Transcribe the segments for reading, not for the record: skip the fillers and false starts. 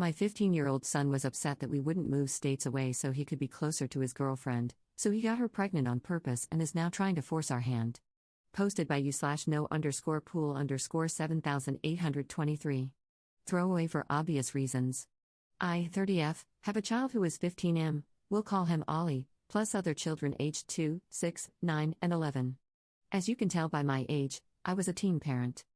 My 15-year-old son was upset that we wouldn't move states away so he could be closer to his girlfriend, so he got her pregnant on purpose and is now trying to force our hand. Posted by you/no_pool_7823. Throwaway for obvious reasons. I, 30F, have a child who is 15M, we'll call him Ollie, plus other children aged 2, 6, 9, and 11. As you can tell by my age, I was a teen parent.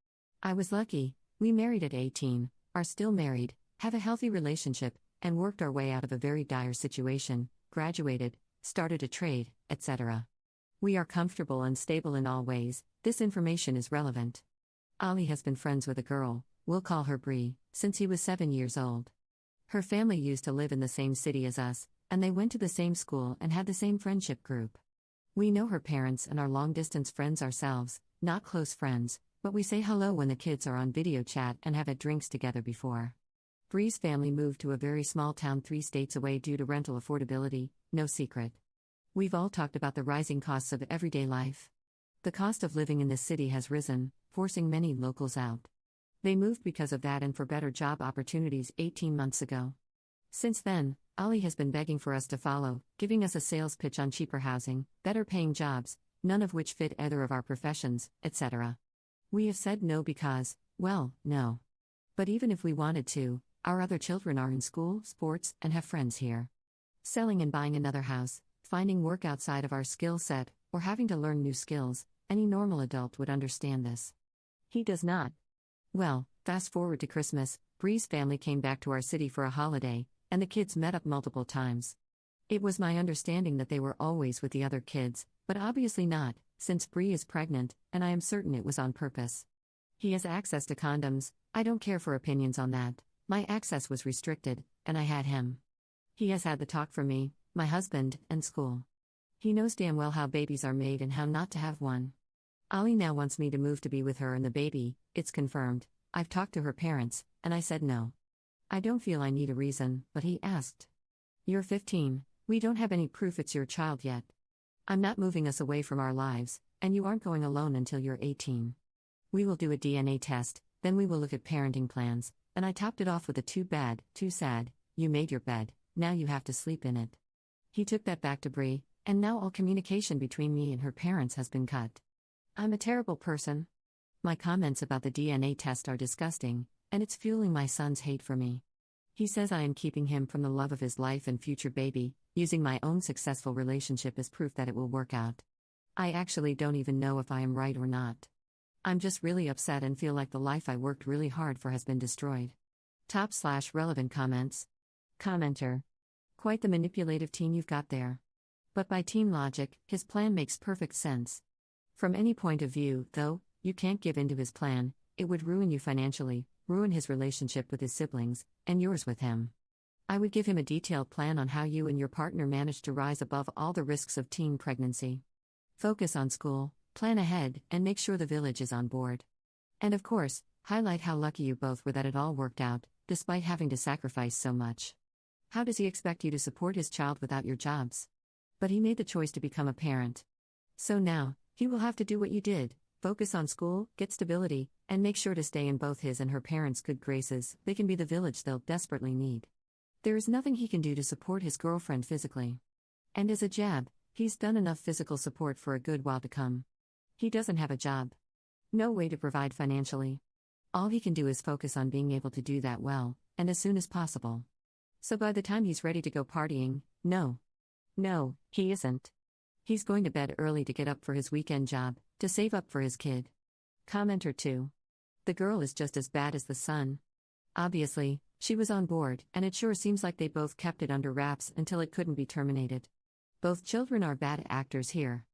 I was lucky, we married at 18, are still married, have a healthy relationship, and worked our way out of a very dire situation, graduated, started a trade, etc. We are comfortable and stable in all ways. This information is relevant. Ollie has been friends with a girl, we'll call her Bree, since he was 7 years old. Her family used to live in the same city as us, and they went to the same school and had the same friendship group. We know her parents and are long-distance friends ourselves, not close friends, but we say hello when the kids are on video chat and have had drinks together before. Bree's family moved to a very small town 3 states away due to rental affordability, no secret. We've all talked about the rising costs of everyday life. The cost of living in this city has risen, forcing many locals out. They moved because of that and for better job opportunities 18 months ago. Since then, Ollie has been begging for us to follow, giving us a sales pitch on cheaper housing, better paying jobs, none of which fit either of our professions, etc. We have said no because, well, no. But even if we wanted to, our other children are in school, sports, and have friends here. Selling and buying another house, finding work outside of our skill set, or having to learn new skills, any normal adult would understand this. He does not. Well, fast forward to Christmas, Bree's family came back to our city for a holiday, and the kids met up multiple times. It was my understanding that they were always with the other kids, but obviously not, since Bree is pregnant, and I am certain it was on purpose. He has access to condoms, I don't care for opinions on that. My access was restricted, and I had him. He has had the talk from me, my husband, and school. He knows damn well how babies are made and how not to have one. Ollie now wants me to move to be with her and the baby, it's confirmed. I've talked to her parents, and I said no. I don't feel I need a reason, but he asked. You're 15, we don't have any proof it's your child yet. I'm not moving us away from our lives, and you aren't going alone until you're 18. We will do a DNA test, then we will look at parenting plans, and I topped it off with a too bad, too sad, you made your bed, now you have to sleep in it. He took that back to Bree, and now all communication between me and her parents has been cut. I'm a terrible person. My comments about the DNA test are disgusting, and it's fueling my son's hate for me. He says I am keeping him from the love of his life and future baby, using my own successful relationship as proof that it will work out. I actually don't even know if I am right or not. I'm just really upset and feel like the life I worked really hard for has been destroyed. Top/relevant comments. Commenter. Quite the manipulative teen you've got there. But by teen logic, his plan makes perfect sense. From any point of view, though, you can't give in to his plan, it would ruin you financially, ruin his relationship with his siblings, and yours with him. I would give him a detailed plan on how you and your partner managed to rise above all the risks of teen pregnancy. Focus on school, plan ahead, and make sure the village is on board. And of course, highlight how lucky you both were that it all worked out, despite having to sacrifice so much. How does he expect you to support his child without your jobs? But he made the choice to become a parent. So now, he will have to do what you did, focus on school, get stability, and make sure to stay in both his and her parents' good graces. They can be the village they'll desperately need. There is nothing he can do to support his girlfriend physically. And as a jab, he's done enough physical support for a good while to come. He doesn't have a job. No way to provide financially. All he can do is focus on being able to do that well, and as soon as possible. So by the time he's ready to go partying, no, he isn't. He's going to bed early to get up for his weekend job, to save up for his kid. Commenter 2. The girl is just as bad as the son. Obviously, she was on board, and it sure seems like they both kept it under wraps until it couldn't be terminated. Both children are bad actors here.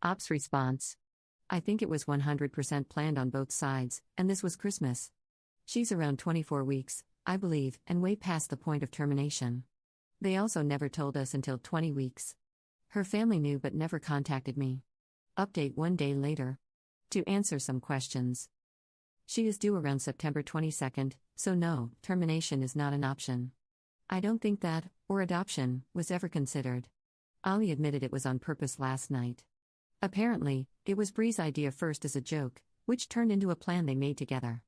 Ops response. I think it was 100% planned on both sides, and this was Christmas. She's around 24 weeks, I believe, and way past the point of termination. They also never told us until 20 weeks. Her family knew but never contacted me. Update 1 day later. To answer some questions. She is due around September 22nd, so no, termination is not an option. I don't think that, or adoption, was ever considered. Ollie admitted it was on purpose last night. Apparently, it was Bree's idea first as a joke, which turned into a plan they made together.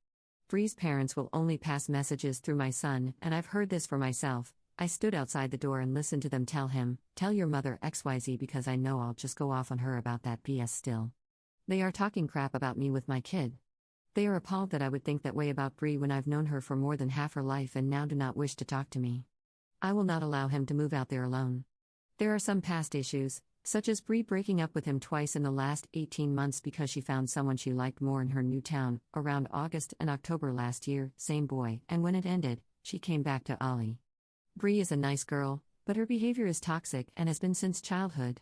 Bree's parents will only pass messages through my son, and I've heard this for myself. I stood outside the door and listened to them tell him, "Tell your mother XYZ," because I know I'll just go off on her about that BS still. They are talking crap about me with my kid. They are appalled that I would think that way about Bree when I've known her for more than half her life and now do not wish to talk to me. I will not allow him to move out there alone. There are some past issues, such as Bree breaking up with him twice in the last 18 months because she found someone she liked more in her new town, around August and October last year, same boy, and when it ended, she came back to Ollie. Bree is a nice girl, but her behavior is toxic and has been since childhood.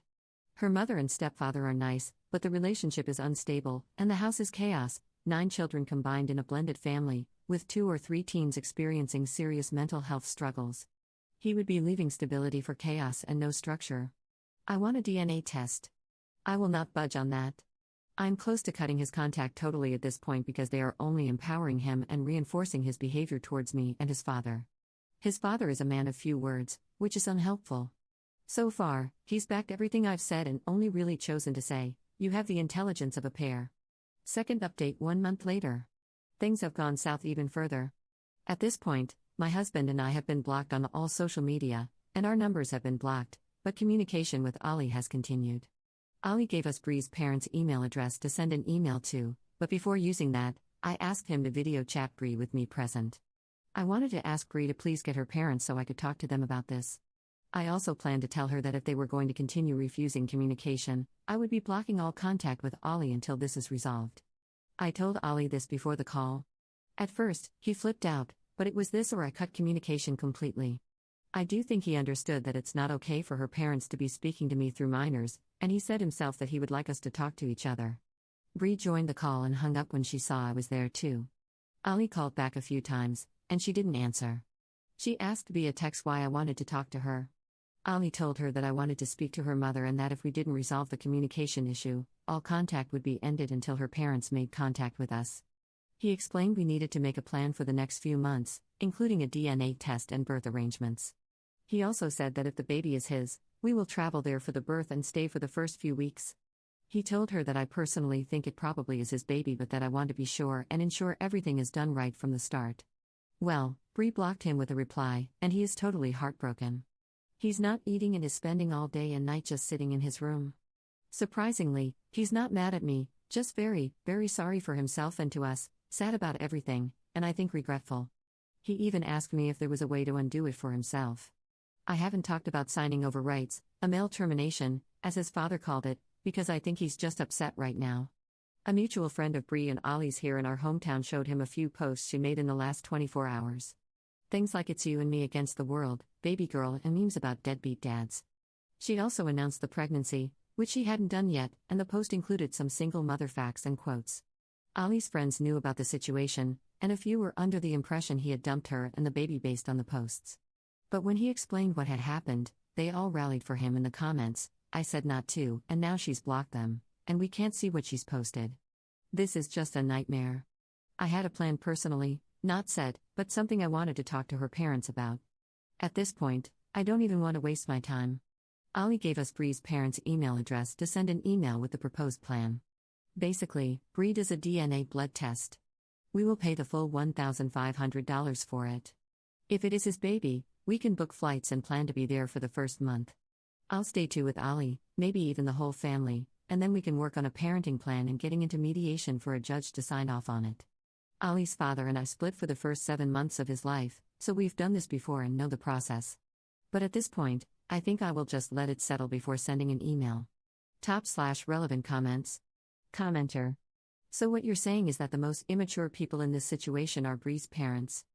Her mother and stepfather are nice, but the relationship is unstable, and the house is chaos, 9 children combined in a blended family, with 2 or 3 teens experiencing serious mental health struggles. He would be leaving stability for chaos and no structure. I want a DNA test. I will not budge on that. I'm close to cutting his contact totally at this point because they are only empowering him and reinforcing his behavior towards me and his father. His father is a man of few words, which is unhelpful. So far, he's backed everything I've said and only really chosen to say, "You have the intelligence of a pear." Second update 1 month later. Things have gone south even further. At this point, my husband and I have been blocked on all social media, and our numbers have been blocked, but communication with Ollie has continued. Ollie gave us Bree's parents' email address to send an email to, but before using that, I asked him to video chat Bree with me present. I wanted to ask Bree to please get her parents so I could talk to them about this. I also planned to tell her that if they were going to continue refusing communication, I would be blocking all contact with Ollie until this is resolved. I told Ollie this before the call. At first, he flipped out, but it was this or I cut communication completely. I do think he understood that it's not okay for her parents to be speaking to me through minors, and he said himself that he would like us to talk to each other. Bree joined the call and hung up when she saw I was there too. Ollie called back a few times, and she didn't answer. She asked via text why I wanted to talk to her. Ollie told her that I wanted to speak to her mother and that if we didn't resolve the communication issue, all contact would be ended until her parents made contact with us. He explained we needed to make a plan for the next few months, including a DNA test and birth arrangements. He also said that if the baby is his, we will travel there for the birth and stay for the first few weeks. He told her that I personally think it probably is his baby but that I want to be sure and ensure everything is done right from the start. Well, Bree blocked him with a reply, and he is totally heartbroken. He's not eating and is spending all day and night just sitting in his room. Surprisingly, he's not mad at me, just very, very sorry for himself and to us, sad about everything, and I think regretful. He even asked me if there was a way to undo it for himself. I haven't talked about signing over rights, a male termination, as his father called it, because I think he's just upset right now. A mutual friend of Bree and Ollie's here in our hometown showed him a few posts she made in the last 24 hours. Things like "It's you and me against the world," baby girl, and memes about deadbeat dads. She also announced the pregnancy, which she hadn't done yet, and the post included some single mother facts and quotes. Ollie's friends knew about the situation, and a few were under the impression he had dumped her and the baby based on the posts. But when he explained what had happened, they all rallied for him in the comments. I said not to, and now she's blocked them, and we can't see what she's posted. This is just a nightmare. I had a plan personally, not set, but something I wanted to talk to her parents about. At this point, I don't even want to waste my time. Ollie gave us Bree's parents' email address to send an email with the proposed plan. Basically, Bree does a DNA blood test. We will pay the full $1,500 for it. If it is his baby, we can book flights and plan to be there for the first month. I'll stay too with Ollie, maybe even the whole family, and then we can work on a parenting plan and getting into mediation for a judge to sign off on it. Ollie's father and I split for the first 7 months of his life, so we've done this before and know the process. But at this point, I think I will just let it settle before sending an email. Top/relevant comments. Commenter. So what you're saying is that the most immature people in this situation are Bree's parents.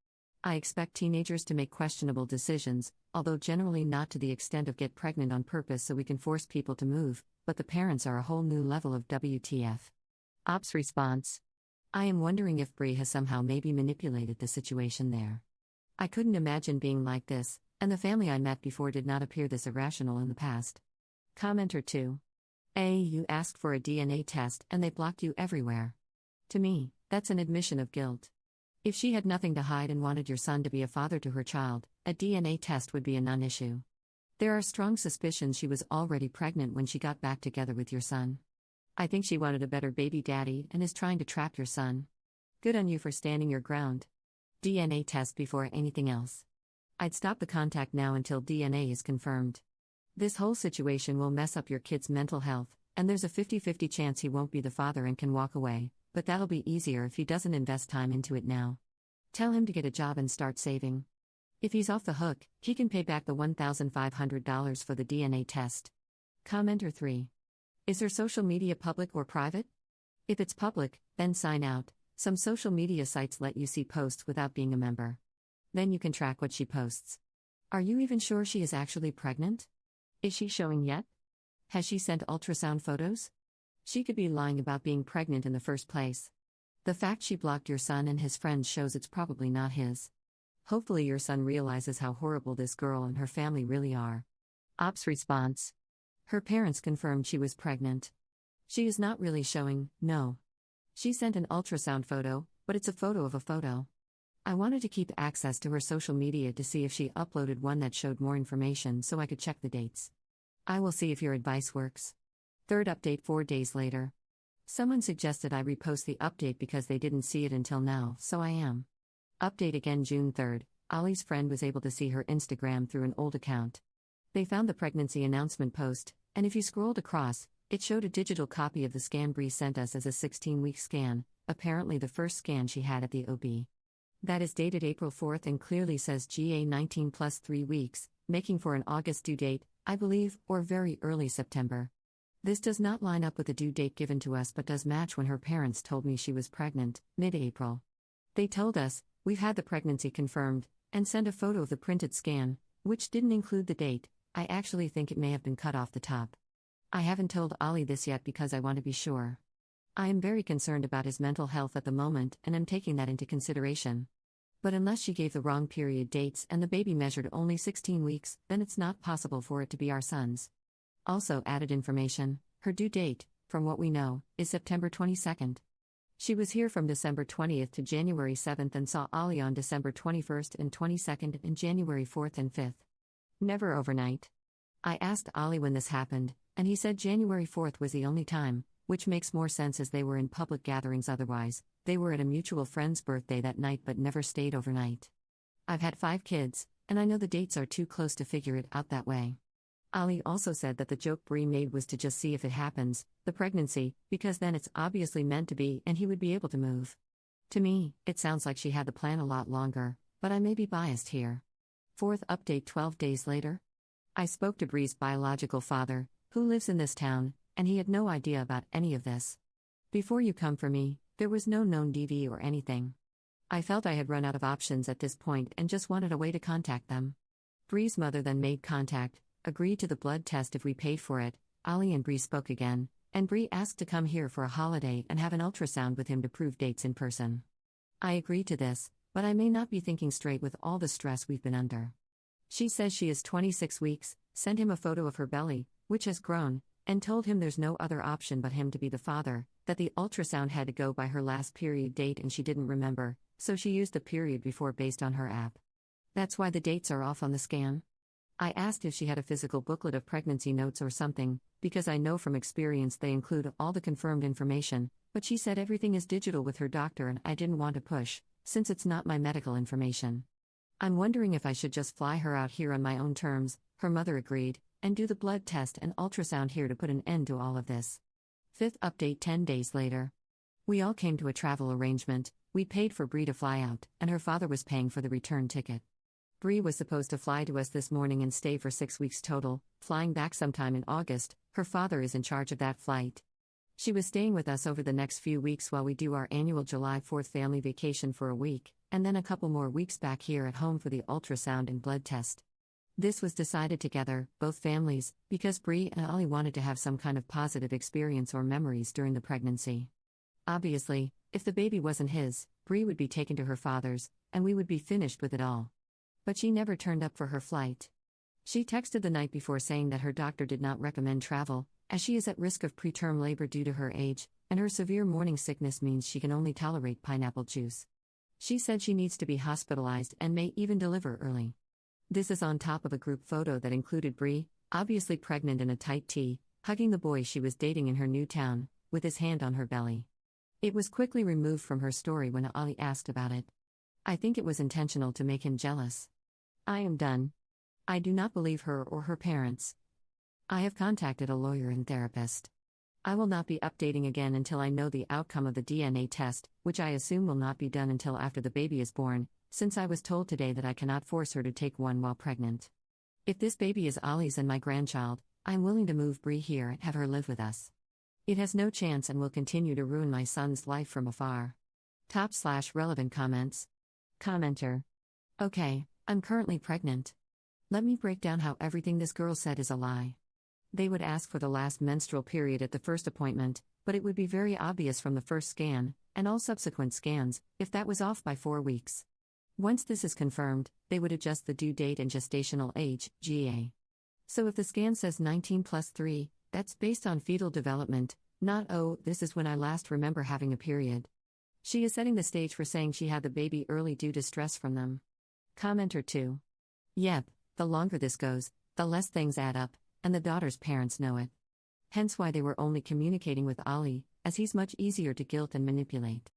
I expect teenagers to make questionable decisions, although generally not to the extent of get pregnant on purpose so we can force people to move, but the parents are a whole new level of WTF. Ops response. I am wondering if Bree has somehow maybe manipulated the situation there. I couldn't imagine being like this, and the family I met before did not appear this irrational in the past. Commenter 2. You asked for a DNA test and they blocked you everywhere. To me, that's an admission of guilt. If she had nothing to hide and wanted your son to be a father to her child, a DNA test would be a non-issue. There are strong suspicions she was already pregnant when she got back together with your son. I think she wanted a better baby daddy and is trying to trap your son. Good on you for standing your ground. DNA test before anything else. I'd stop the contact now until DNA is confirmed. This whole situation will mess up your kid's mental health, and there's a 50-50 chance he won't be the father and can walk away, but that'll be easier if he doesn't invest time into it now. Tell him to get a job and start saving. If he's off the hook, he can pay back the $1,500 for the DNA test. Commenter 3. Is her social media public or private? If it's public, then sign out. Some social media sites let you see posts without being a member. Then you can track what she posts. Are you even sure she is actually pregnant? Is she showing yet? Has she sent ultrasound photos? She could be lying about being pregnant in the first place. The fact she blocked your son and his friends shows it's probably not his. Hopefully your son realizes how horrible this girl and her family really are. Ops response. Her parents confirmed she was pregnant. She is not really showing, no. She sent an ultrasound photo, but it's a photo of a photo. I wanted to keep access to her social media to see if she uploaded one that showed more information so I could check the dates. I will see if your advice works. Third update 4 days later. Someone suggested I repost the update because they didn't see it until now, so I am. Update again June 3rd. Ollie's friend was able to see her Instagram through an old account. They found the pregnancy announcement post, and if you scrolled across, it showed a digital copy of the scan Bree sent us as a 16-week scan, apparently the first scan she had at the OB. That is dated April 4th and clearly says GA19 plus 3 weeks, making for an August due date, I believe, or very early September. This does not line up with the due date given to us but does match when her parents told me she was pregnant, mid-April. They told us, we've had the pregnancy confirmed, and sent a photo of the printed scan, which didn't include the date. I actually think it may have been cut off the top. I haven't told Ollie this yet because I want to be sure. I am very concerned about his mental health at the moment and am taking that into consideration. But unless she gave the wrong period dates and the baby measured only 16 weeks, then it's not possible for it to be our son's. Also added information, her due date, from what we know, is September 22nd. She was here from December 20th to January 7th and saw Ollie on December 21st and 22nd and January 4th and 5th. Never overnight. I asked Ollie when this happened, and he said January 4th was the only time, which makes more sense as they were in public gatherings otherwise. They were at a mutual friend's birthday that night but never stayed overnight. I've had 5 kids, and I know the dates are too close to figure it out that way. Ollie also said that the joke Bree made was to just see if it happens, the pregnancy, because then it's obviously meant to be and he would be able to move. To me, it sounds like she had the plan a lot longer, but I may be biased here. Fourth update 12 days later. I spoke to Bree's biological father, who lives in this town, and he had no idea about any of this. Before you come for me, there was no known DV or anything. I felt I had run out of options at this point and just wanted a way to contact them. Bree's mother then made contact, agreed to the blood test if we paid for it. Ollie and Bree spoke again, and Bree asked to come here for a holiday and have an ultrasound with him to prove dates in person. I agreed to this, but I may not be thinking straight with all the stress we've been under. She says she is 26 weeks, sent him a photo of her belly, which has grown, and told him there's no other option but him to be the father, that the ultrasound had to go by her last period date and she didn't remember, so she used the period before based on her app. That's why the dates are off on the scan. I asked if she had a physical booklet of pregnancy notes or something, because I know from experience they include all the confirmed information, but she said everything is digital with her doctor and I didn't want to push, since it's not my medical information. I'm wondering if I should just fly her out here on my own terms. Her mother agreed, and do the blood test and ultrasound here to put an end to all of this. Fifth update 10 days later. We all came to a travel arrangement. We paid for Bree to fly out, and her father was paying for the return ticket. Bree was supposed to fly to us this morning and stay for 6 weeks total, flying back sometime in August. Her father is in charge of that flight. She was staying with us over the next few weeks while we do our annual July 4th family vacation for a week, and then a couple more weeks back here at home for the ultrasound and blood test. This was decided together, both families, because Bree and Ollie wanted to have some kind of positive experience or memories during the pregnancy. Obviously, if the baby wasn't his, Bree would be taken to her father's, and we would be finished with it all. But she never turned up for her flight. She texted the night before saying that her doctor did not recommend travel, as she is at risk of preterm labor due to her age, and her severe morning sickness means she can only tolerate pineapple juice. She said she needs to be hospitalized and may even deliver early. This is on top of a group photo that included Bree, obviously pregnant in a tight tee, hugging the boy she was dating in her new town, with his hand on her belly. It was quickly removed from her story when Ali asked about it. I think it was intentional to make him jealous. I am done. I do not believe her or her parents. I have contacted a lawyer and therapist. I will not be updating again until I know the outcome of the DNA test, which I assume will not be done until after the baby is born, since I was told today that I cannot force her to take one while pregnant. If this baby is Ollie's and my grandchild, I am willing to move Bree here and have her live with us. It has no chance and will continue to ruin my son's life from afar. Top/relevant comments. Commenter. Okay, I'm currently pregnant. Let me break down how everything this girl said is a lie. They would ask for the last menstrual period at the first appointment, but it would be very obvious from the first scan, and all subsequent scans, if that was off by 4 weeks. Once this is confirmed, they would adjust the due date and gestational age, GA. So if the scan says 19 plus 3, that's based on fetal development, not oh, this is when I last remember having a period. She is setting the stage for saying she had the baby early due to stress from them. Commenter 2. Yep, the longer this goes, the less things add up, and the daughter's parents know it. Hence why they were only communicating with Ali, as he's much easier to guilt and manipulate.